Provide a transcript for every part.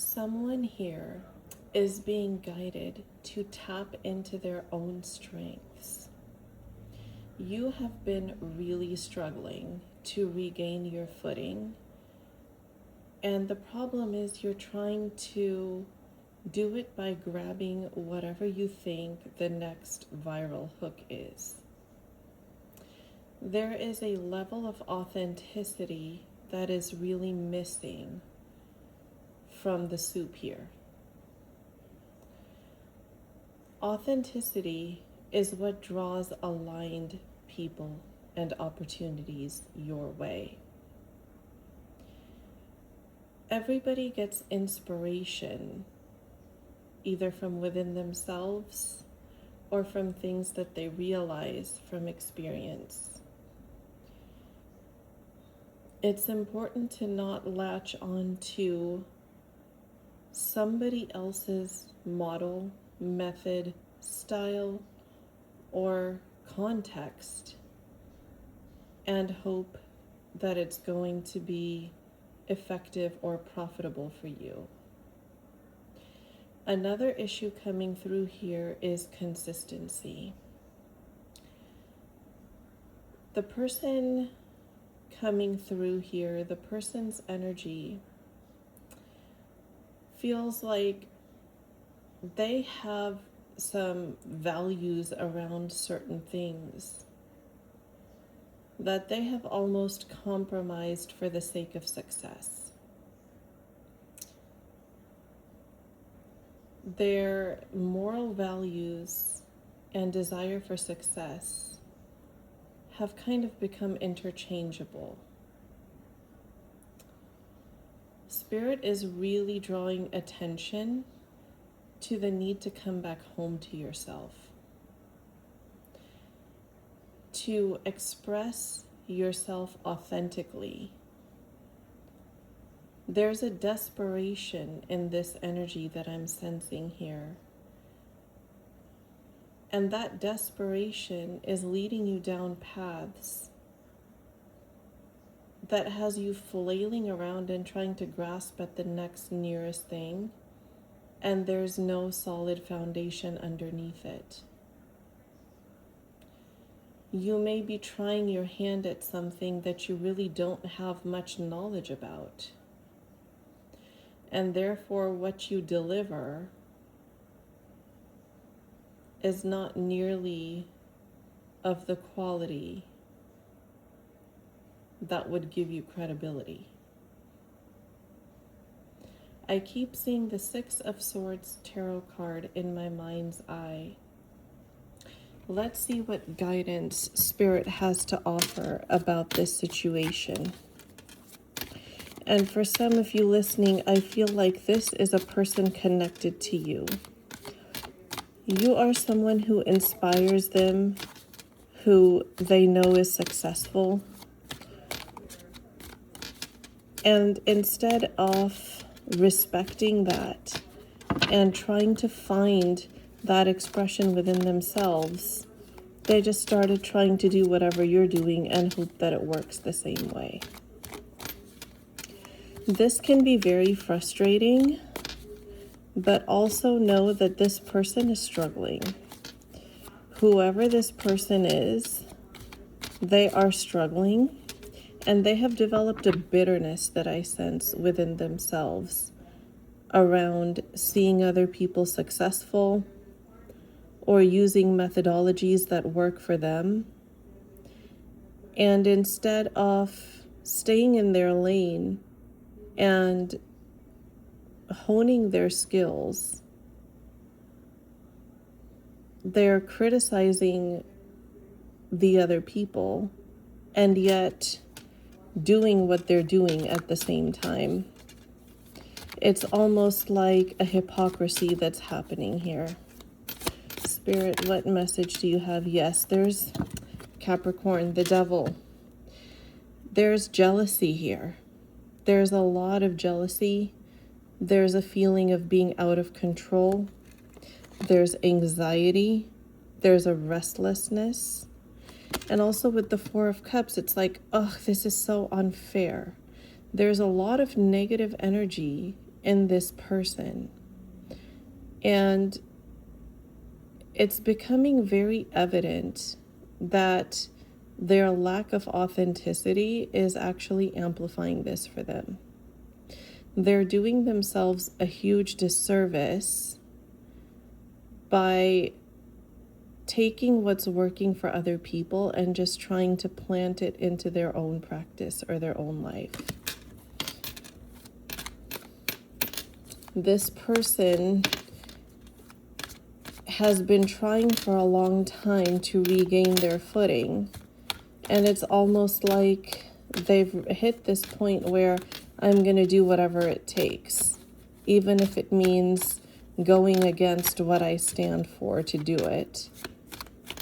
Someone here is being guided to tap into their own strengths. You have been really struggling to regain your footing, and the problem is you're trying to do it by grabbing whatever you think the next viral hook is. There is a level of authenticity that is really missing from the soup here. Authenticity is what draws aligned people and opportunities your way. Everybody gets inspiration either from within themselves or from things that they realize from experience. It's important to not latch on to somebody else's model, method, style, or context and hope that it's going to be effective or profitable for you. Another issue coming through here is consistency. The person coming through here, the person's energy feels like they have some values around certain things that they have almost compromised for the sake of success. Their moral values and desire for success have kind of become interchangeable. Spirit is really drawing attention to the need to come back home to yourself, to express yourself authentically. There's a desperation in this energy that I'm sensing here. And that desperation is leading you down paths that has you flailing around and trying to grasp at the next nearest thing, and there's no solid foundation underneath it. You may be trying your hand at something that you really don't have much knowledge about, and therefore what you deliver is not nearly of the quality that would give you credibility. I keep seeing the Six of Swords tarot card in my mind's eye. Let's see what guidance Spirit has to offer about this situation. And for some of you listening, I feel like this is a person connected to you. You are someone who inspires them, who they know is successful. And instead of respecting that and trying to find that expression within themselves, they just started trying to do whatever you're doing and hope that it works the same way. This can be very frustrating, but also know that this person is struggling. Whoever this person is, they are struggling. And they have developed a bitterness that I sense within themselves around seeing other people successful or using methodologies that work for them. And instead of staying in their lane and honing their skills, they're criticizing the other people and yet doing what they're doing at the same time. It's almost like a hypocrisy that's happening here. Spirit, what message do you have? Yes, there's Capricorn, the devil. There's jealousy here. There's a lot of jealousy. There's a feeling of being out of control. There's anxiety. There's a restlessness. And also with the Four of Cups, it's like, oh, this is so unfair. There's a lot of negative energy in this person. And it's becoming very evident that their lack of authenticity is actually amplifying this for them. They're doing themselves a huge disservice by taking what's working for other people and just trying to plant it into their own practice or their own life. This person has been trying for a long time to regain their footing, and it's almost like they've hit this point where I'm going to do whatever it takes, even if it means going against what I stand for to do it.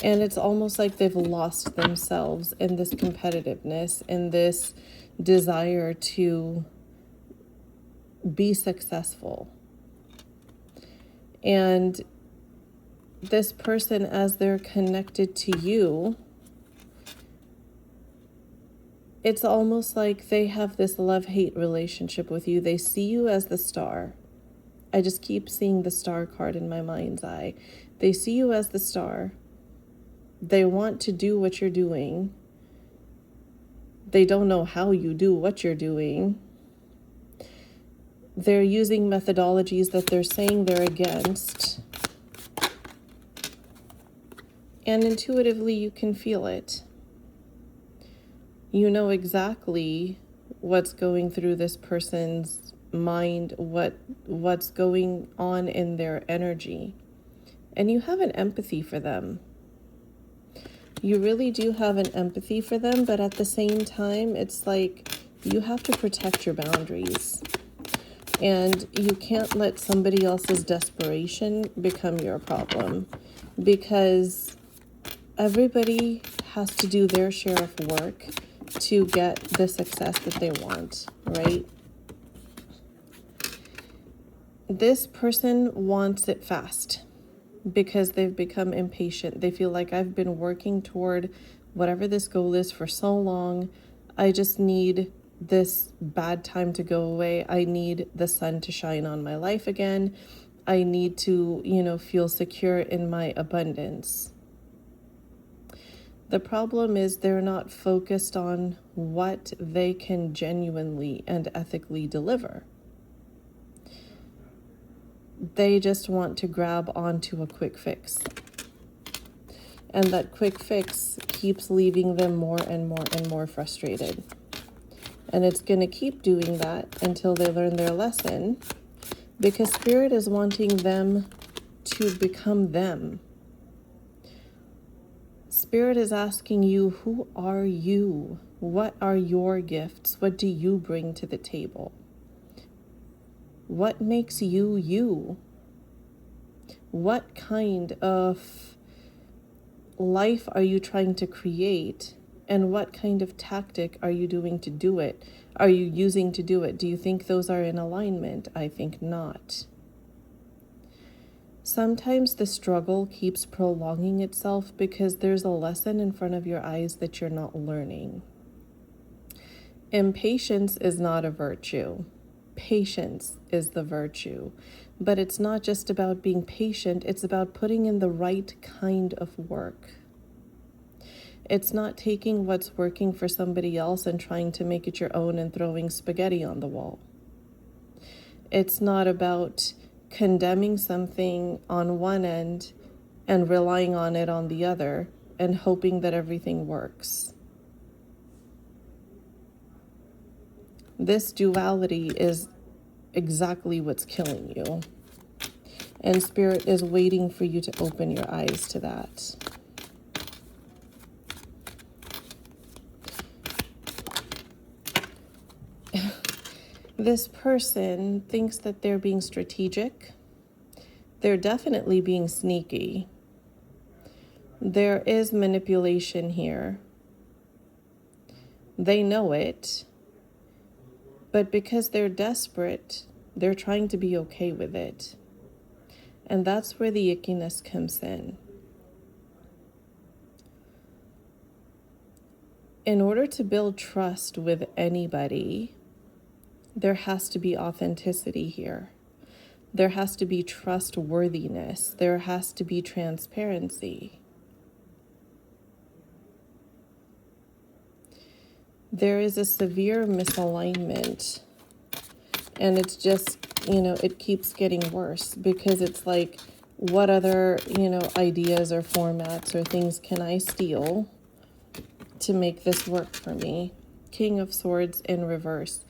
And it's almost like they've lost themselves in this competitiveness, in this desire to be successful. And this person, as they're connected to you, it's almost like they have this love-hate relationship with you. They see you as the star. I just keep seeing the star card in my mind's eye. They see you as the star. They want to do what you're doing. They don't know how you do what you're doing. They're using methodologies that they're saying they're against. And intuitively, you can feel it. You know exactly what's going through this person's mind, what's going on in their energy. And you have an empathy for them. You really do have an empathy for them, but at the same time, it's like you have to protect your boundaries. And you can't let somebody else's desperation become your problem, because everybody has to do their share of work to get the success that they want, right? This person wants it fast because they've become impatient. They feel like, I've been working toward whatever this goal is for so long. I just need this bad time to go away. I need the sun to shine on my life again. I need to, feel secure in my abundance. The problem is they're not focused on what they can genuinely and ethically deliver. They just want to grab onto a quick fix. And that quick fix keeps leaving them more and more and more frustrated. And it's going to keep doing that until they learn their lesson, because Spirit is wanting them to become them. Spirit is asking you, who are you? What are your gifts? What do you bring to the table? What makes you you? What kind of life are you trying to create? And what kind of tactic are you doing to do it? Are you using to do it? Do you think those are in alignment? I think not. Sometimes the struggle keeps prolonging itself because there's a lesson in front of your eyes that you're not learning. Impatience is not a virtue. Patience is the virtue. But it's not just about being patient, it's about putting in the right kind of work. It's not taking what's working for somebody else and trying to make it your own and throwing spaghetti on the wall. It's not about condemning something on one end and relying on it on the other and hoping that everything works. This duality is exactly what's killing you. And Spirit is waiting for you to open your eyes to that. This person thinks that they're being strategic. They're definitely being sneaky. There is manipulation here. They know it. But because they're desperate, they're trying to be okay with it. And that's where the ickiness comes in. In order to build trust with anybody, There has to be authenticity here. There has to be trustworthiness. There has to be transparency. There is a severe misalignment, and it's just, it keeps getting worse, because it's like, what other, ideas or formats or things can I steal to make this work for me? King of Swords in reverse.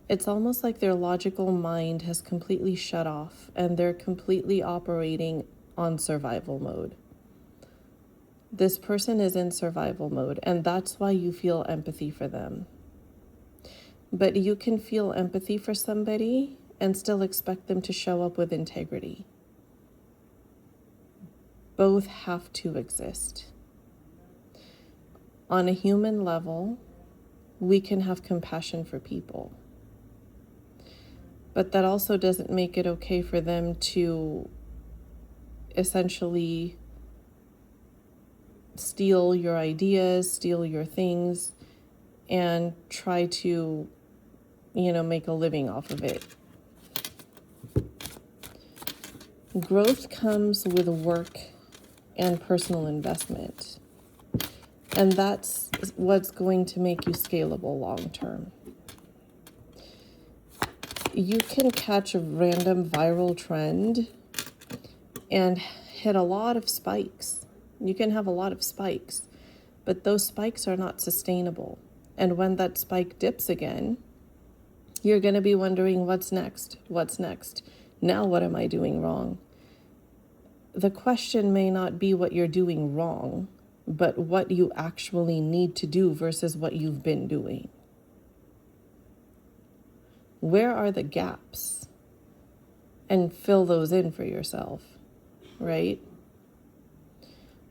It's almost like their logical mind has completely shut off and they're completely operating on survival mode. This person is in survival mode, and that's why you feel empathy for them. But you can feel empathy for somebody and still expect them to show up with integrity. Both have to exist. On a human level, we can have compassion for people. But that also doesn't make it okay for them to essentially steal your ideas, steal your things, and try to, make a living off of it. Growth comes with work and personal investment. And that's what's going to make you scalable long term. You can catch a random viral trend and hit a lot of spikes. You can have a lot of spikes, but those spikes are not sustainable. And when that spike dips again, you're going to be wondering, what's next? What's next? Now what am I doing wrong? The question may not be what you're doing wrong, but what you actually need to do versus what you've been doing. Where are the gaps? And fill those in for yourself, right?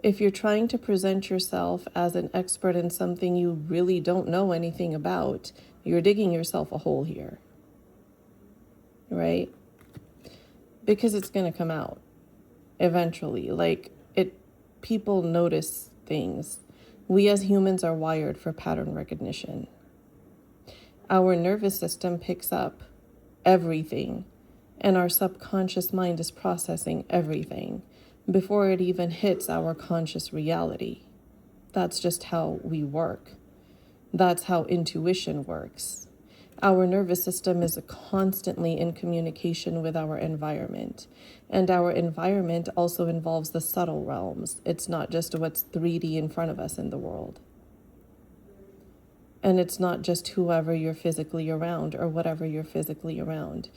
If you're trying to present yourself as an expert in something you really don't know anything about, you're digging yourself a hole here, right? Because it's going to come out eventually. People notice things. We as humans are wired for pattern recognition. Our nervous system picks up everything, and our subconscious mind is processing everything before it even hits our conscious reality. That's just how we work. That's how intuition works. Our nervous system is constantly in communication with our environment. And our environment also involves the subtle realms. It's not just what's 3D in front of us in the world. And it's not just whoever you're physically around or whatever you're physically around.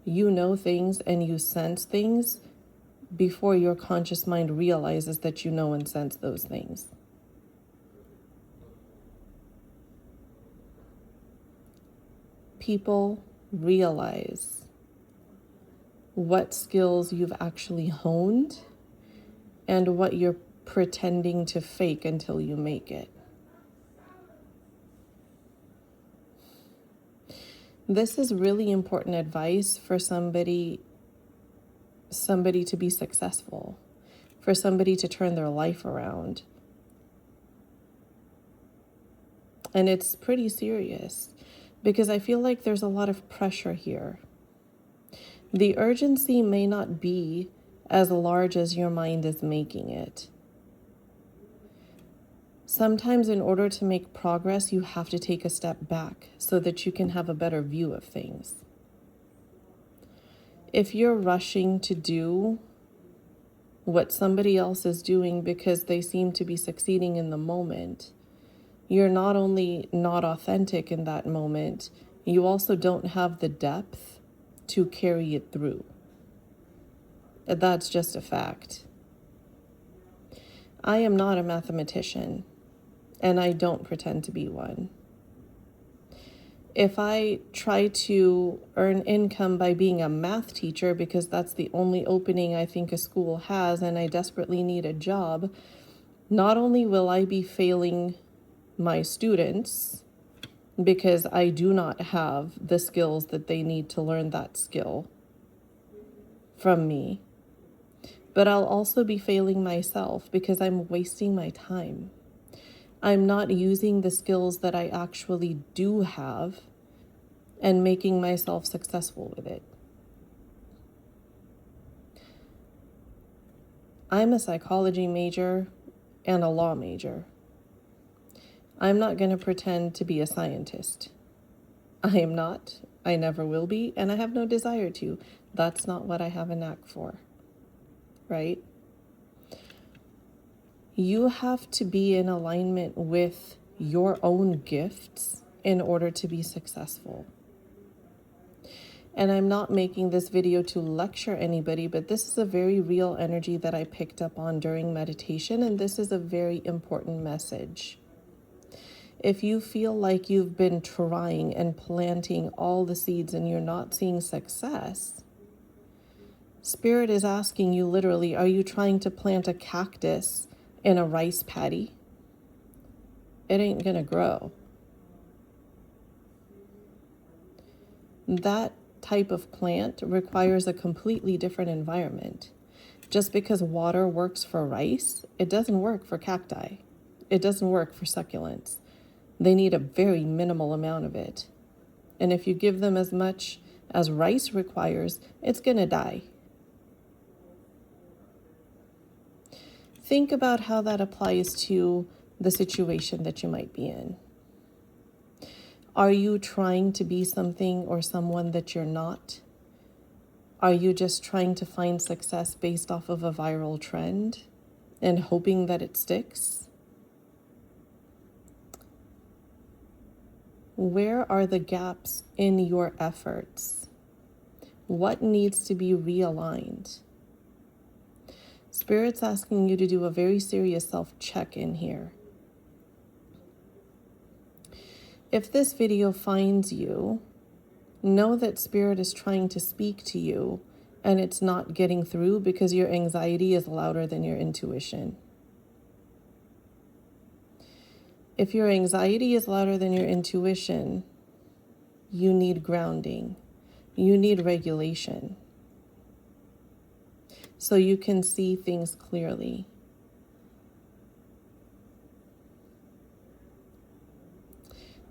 You know things and you sense things before your conscious mind realizes that you know and sense those things. People realize what skills you've actually honed and what you're pretending to fake until you make it. This is really important advice for somebody to be successful, for somebody to turn their life around. And it's pretty serious, because I feel like there's a lot of pressure here. The urgency may not be as large as your mind is making it. Sometimes in order to make progress, you have to take a step back so that you can have a better view of things. If you're rushing to do what somebody else is doing because they seem to be succeeding in the moment, you're not only not authentic in that moment, you also don't have the depth to carry it through. That's just a fact. I am not a mathematician, and I don't pretend to be one. If I try to earn income by being a math teacher because that's the only opening I think a school has and I desperately need a job, not only will I be failing my students because I do not have the skills that they need to learn that skill from me, but I'll also be failing myself because I'm wasting my time. I'm not using the skills that I actually do have and making myself successful with it. I'm a psychology major and a law major. I'm not going to pretend to be a scientist. I am not. I never will be, and I have no desire to. That's not what I have a knack for, right? You have to be in alignment with your own gifts in order to be successful. And I'm not making this video to lecture anybody, but this is a very real energy that I picked up on during meditation, and this is a very important message. If you feel like you've been trying and planting all the seeds and you're not seeing success, Spirit is asking you literally, are you trying to plant a cactus in a rice paddy? It ain't gonna grow. That type of plant requires a completely different environment. Just because water works for rice, it doesn't work for cacti. It doesn't work for succulents. They need a very minimal amount of it. And if you give them as much as rice requires, it's gonna die. Think about how that applies to the situation that you might be in. Are you trying to be something or someone that you're not? Are you just trying to find success based off of a viral trend and hoping that it sticks? Where are the gaps in your efforts? What needs to be realigned? Spirit's asking you to do a very serious self-check in here. If this video finds you, know that Spirit is trying to speak to you and it's not getting through because your anxiety is louder than your intuition. If your anxiety is louder than your intuition, you need grounding. You need regulation so you can see things clearly.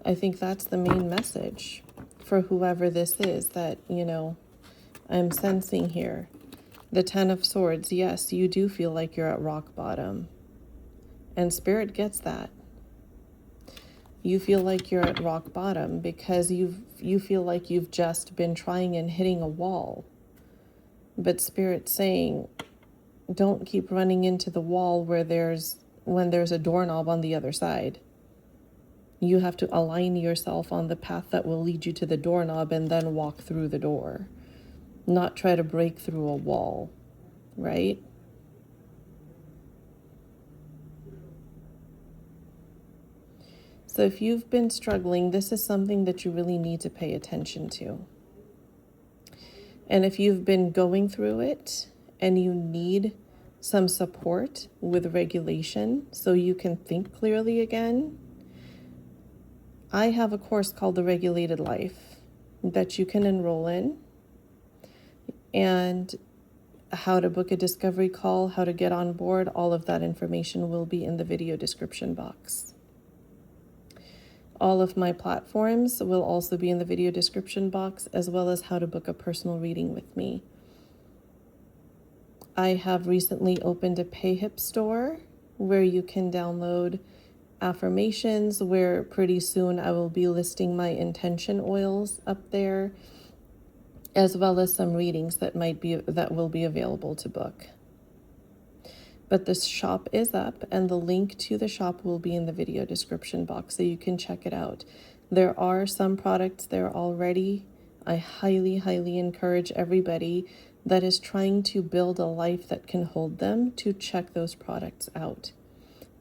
I think that's the main message for whoever this is that, I'm sensing here. The Ten of Swords, yes, you do feel like you're at rock bottom. And Spirit gets that. You feel like you're at rock bottom because you feel like you've just been trying and hitting a wall. But Spirit's saying, don't keep running into the wall when there's a doorknob on the other side. You have to align yourself on the path that will lead you to the doorknob and then walk through the door. Not try to break through a wall, right? So if you've been struggling, this is something that you really need to pay attention to. And if you've been going through it and you need some support with regulation so you can think clearly again, I have a course called The Regulated Life that you can enroll in, and how to book a discovery call, how to get on board, all of that information will be in the video description box. All of my platforms will also be in the video description box, as well as how to book a personal reading with me. I have recently opened a Payhip store where you can download affirmations, where pretty soon I will be listing my intention oils up there, as well as some readings that will be available to book. But the shop is up, and the link to the shop will be in the video description box, so you can check it out. There are some products there already. I highly, highly encourage everybody that is trying to build a life that can hold them to check those products out,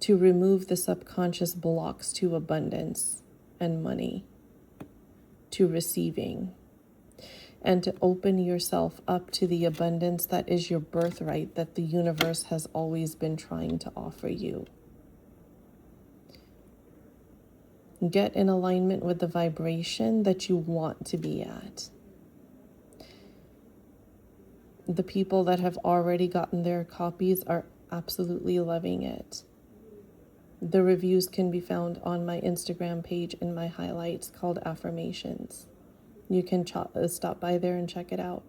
to remove the subconscious blocks to abundance and money, to receiving, and to open yourself up to the abundance that is your birthright, that the universe has always been trying to offer you. Get in alignment with the vibration that you want to be at. The people that have already gotten their copies are absolutely loving it. The reviews can be found on my Instagram page in my highlights called Affirmations. you can stop by there and check it out.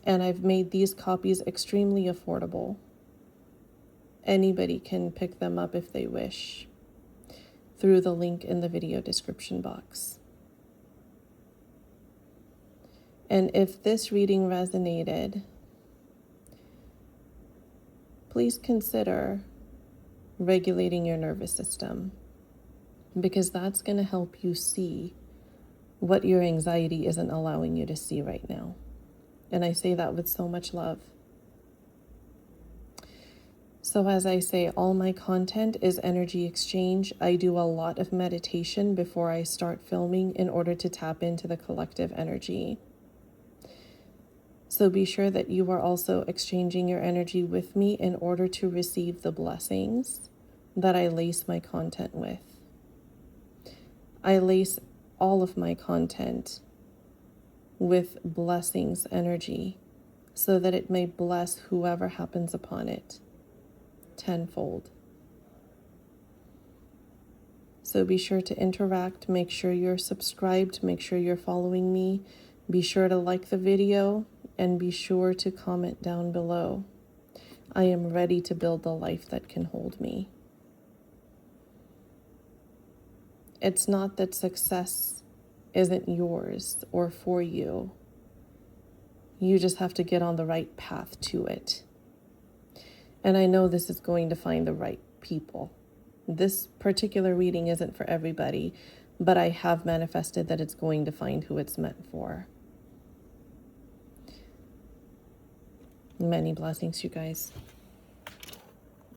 And I've made these copies extremely affordable. Anybody can pick them up if they wish through the link in the video description box. And if this reading resonated, please consider regulating your nervous system, because that's going to help you see what your anxiety isn't allowing you to see right now. And I say that with so much love. So as I say, all my content is energy exchange. I do a lot of meditation before I start filming in order to tap into the collective energy. So be sure that you are also exchanging your energy with me in order to receive the blessings that I lace my content with. I lace all of my content with blessings energy so that it may bless whoever happens upon it tenfold. So be sure to interact, make sure you're subscribed, make sure you're following me, be sure to like the video, and be sure to comment down below. I am ready to build the life that can hold me. It's not that success isn't yours or for you. You just have to get on the right path to it. And I know this is going to find the right people. This particular reading isn't for everybody, but I have manifested that it's going to find who it's meant for. Many blessings, you guys.